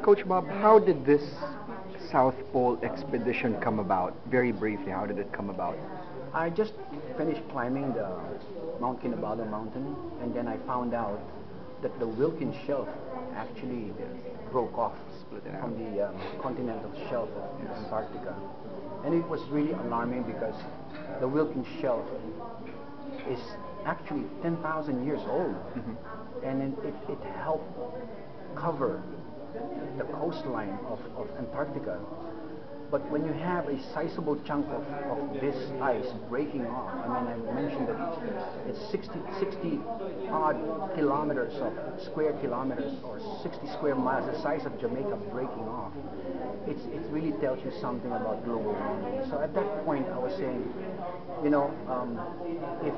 Coach Bob, how did this South Pole expedition come about? Very briefly, how did it come about? I just finished climbing the Mount Kinabalu mountain, and then I found out that the Wilkins Shelf actually broke off Split it from out. the continental shelf of Antarctica. And it was really alarming because the Wilkins Shelf is actually 10,000 years old, and it helped cover the coastline of Antarctica. But when you have a sizable chunk of this ice breaking off, I mean, I mentioned that it's 60 odd kilometers of square kilometers or 60 square miles, the size of Jamaica breaking off. It really tells you something about global warming. So at that point, I was saying, if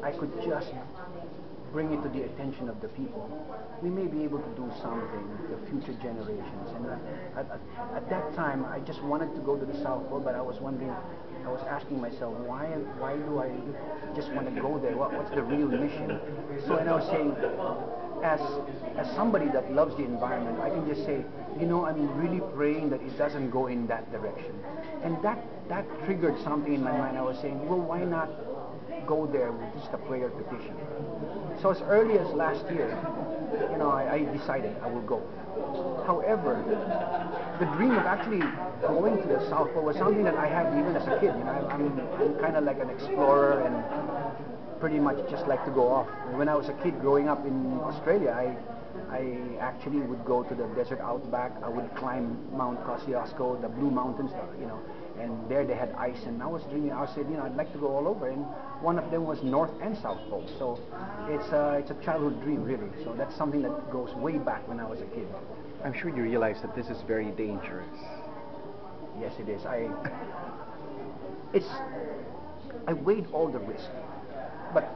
I could just bring it to the attention of the people, we may be able to do something for future generations. And at that time, I just wanted to go to the South Pole, but I was wondering, I was asking myself, why do I just want to go there? What's the real mission? So, and I was saying, as somebody that loves the environment, I can just say, I'm really praying that it doesn't go in that direction. And that triggered something in my mind. I was saying, well, why not go there with just a prayer petition? So as early as last year, I decided I will go. However, the dream of actually going to the South Pole was something that I had even as a kid. I'm kind of like an explorer and pretty much just like to go off. When I was a kid growing up in Australia, I actually would go to the desert outback. I would climb Mount Kosciuszko, the Blue Mountains, and there they had ice. And I was dreaming. I said, I'd like to go all over. And one of them was North and South Pole. So it's a childhood dream, really. So that's something that goes way back when I was a kid. I'm sure you realize that this is very dangerous. Yes, it is. I weighed all the risk, but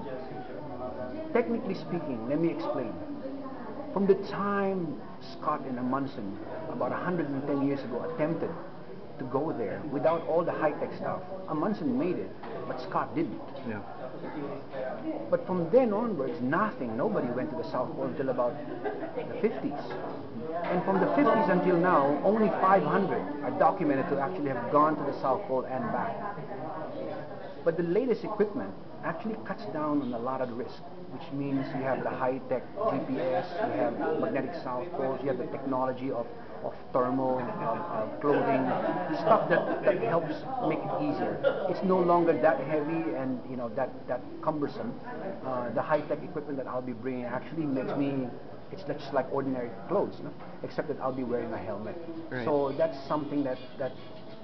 technically speaking, let me explain. From the time Scott and Amundsen, about 110 years ago, attempted to go there without all the high-tech stuff, Amundsen made it, but Scott didn't. Yeah. But from then onwards, nobody went to the South Pole until about the 50s. And from the 50s until now, only 500 are documented to actually have gone to the South Pole and back. But the latest equipment actually cuts down on a lot of risk, which means you have the high-tech GPS, you have magnetic South Poles, you have the technology of thermal clothing, stuff that helps make it easier. It's no longer that heavy and that cumbersome. The high-tech equipment that I'll be bringing actually makes me, it's just like ordinary clothes, no? Except that I'll be wearing a helmet. Right. So that's something that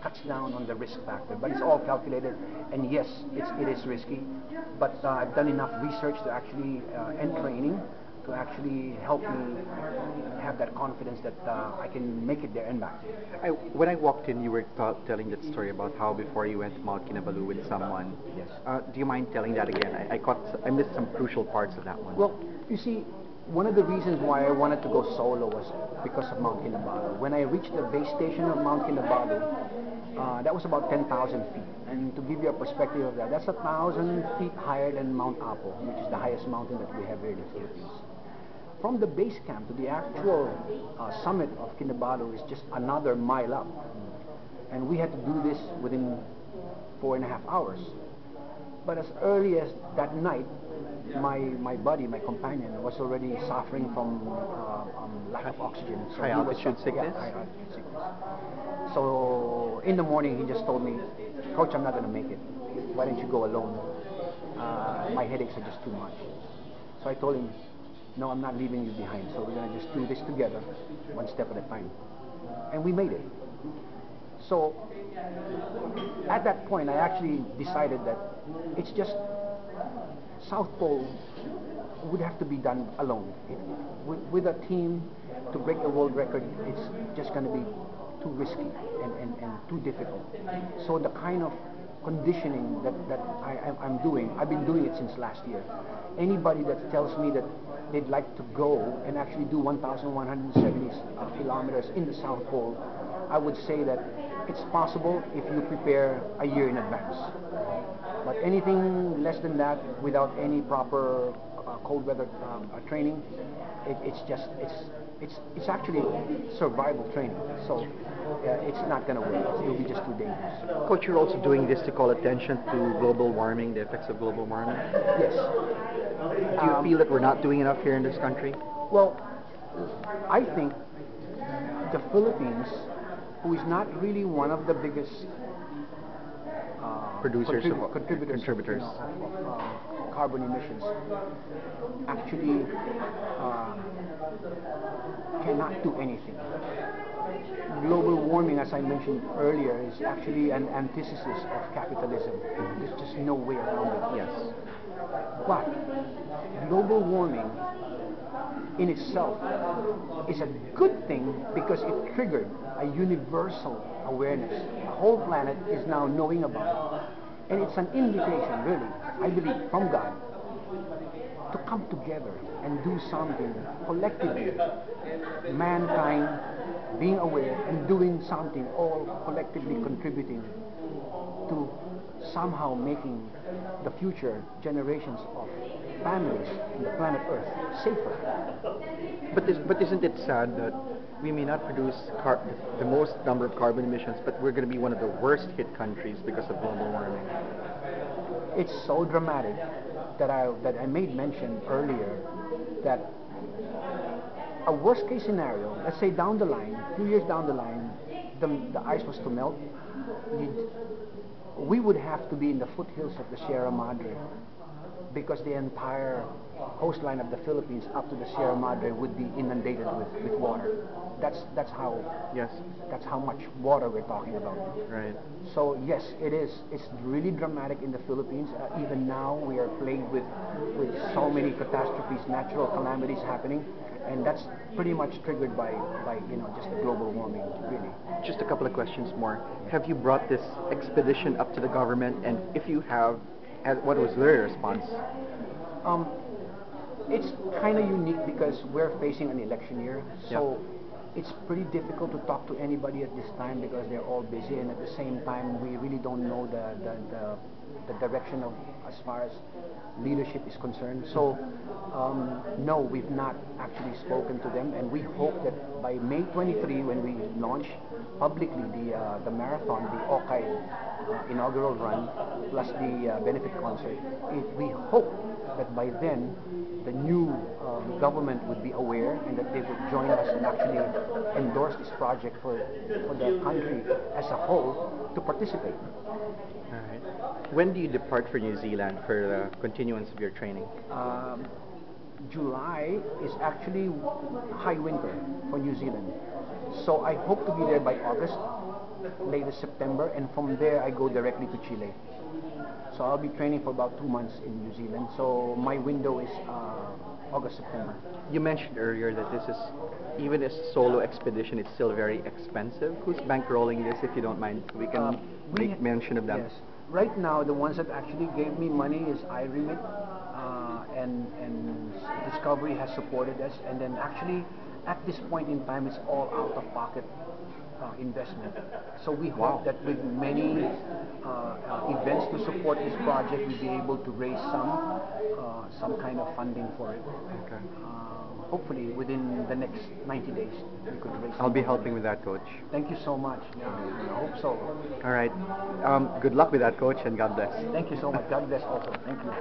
cuts down on the risk factor, but it's all calculated. And yes, it is risky, but I've done enough research to actually and training to actually help me have that confidence that I can make it there and back. When I walked in, you were telling that story about how before you went to Mount Kinabalu with someone. Yes. Do you mind telling that again? I missed some crucial parts of that one. Well, you see, one of the reasons why I wanted to go solo was because of Mount Kinabalu. When I reached the base station of Mount Kinabalu, that was about 10,000 feet. And to give you a perspective of that, that's 1,000 feet higher than Mount Apo, which is the highest mountain that we have here in the Philippines. From the base camp to the actual summit of Kinabalu is just another mile up. And we had to do this within 4.5 hours. But as early as that night, my buddy, my companion, was already suffering from lack of oxygen. So high altitude sickness? Yeah, high altitude sickness. So in the morning, he just told me, Coach, I'm not going to make it. Why don't you go alone? My headaches are just too much. So I told him, no, I'm not leaving you behind. So we're going to just do this together, one step at a time. And we made it. So at that point, I actually decided that it's just South Pole would have to be done alone. With a team to break the world record, it's just going to be too risky and too difficult. So the kind of conditioning that I'm doing, I've been doing it since last year. Anybody that tells me that they'd like to go and actually do 1,170 kilometers in the South Pole, I would say that it's possible if you prepare a year in advance. But anything less than that, without any proper cold weather training, it's it's actually survival training. So it's not going to work. It'll be just too dangerous. Coach, you're also doing this to call attention to global warming, the effects of global warming. Yes. Do you feel that we're not doing enough here in this country? Well, I think the Philippines, who is not really one of the biggest Producers of contributors of carbon emissions, actually cannot do anything. Global warming, as I mentioned earlier, is actually an antithesis of capitalism. There's just no way around it. Yes. But global warming in itself is a good thing because it triggered a universal awareness. The whole planet is now knowing about it. And it's an invitation, really, I believe, from God to come together and do something collectively. Mankind being aware and doing something, all collectively contributing to somehow making the future generations of families in the planet Earth safer. But isn't it sad that we may not produce the most number of carbon emissions, but we're going to be one of the worst hit countries because of global warming? It's so dramatic that I made mention earlier that a worst case scenario, let's say down the line, 2 years down the line, the ice was to melt, we would have to be in the foothills of the Sierra Madre because the entire coastline of the Philippines up to the Sierra Madre would be inundated with water. That's how Yes. that's how much water we're talking about. Right. So yes, it is. It's really dramatic in the Philippines. Even now, we are plagued with so many catastrophes, natural calamities happening, and that's pretty much triggered by just the global warming, really. Just a couple of questions more. Have you brought this expedition up to the government, and if you have, what was their response? It's kind of unique because we're facing an election year, so. Yeah. It's pretty difficult to talk to anybody at this time because they're all busy, and at the same time we really don't know the direction of as far as leadership is concerned. So no, we've not actually spoken to them, and we hope that by May 23, when we launch publicly the marathon, the Okay inaugural run plus the benefit concert, we hope that by then the new government would be aware and that they would join us and actually endorse this project for the country as a whole to participate. All right. When do you depart for New Zealand for the continuance of your training? July is actually high winter for New Zealand. So I hope to be there by August, latest September, and from there I go directly to Chile. So I'll be training for about 2 months in New Zealand. So my window is August, September. You mentioned earlier that this is, even a solo expedition, it's still very expensive. Who's bankrolling this, if you don't mind? We can make mention of them. Yes. Right now, the ones that actually gave me money is iRemit, and Discovery has supported us. And then actually, at this point in time, it's all out-of-pocket investment. So we hope that with many events to support this project, we'll be able to raise some kind of funding for it. Okay. Hopefully within the next 90 days we could raise. I'll be helping with that, Coach. Thank you so much. Yeah, I hope so. All right. Good luck with that, Coach, and God bless. Thank you so much. God bless also. Thank you.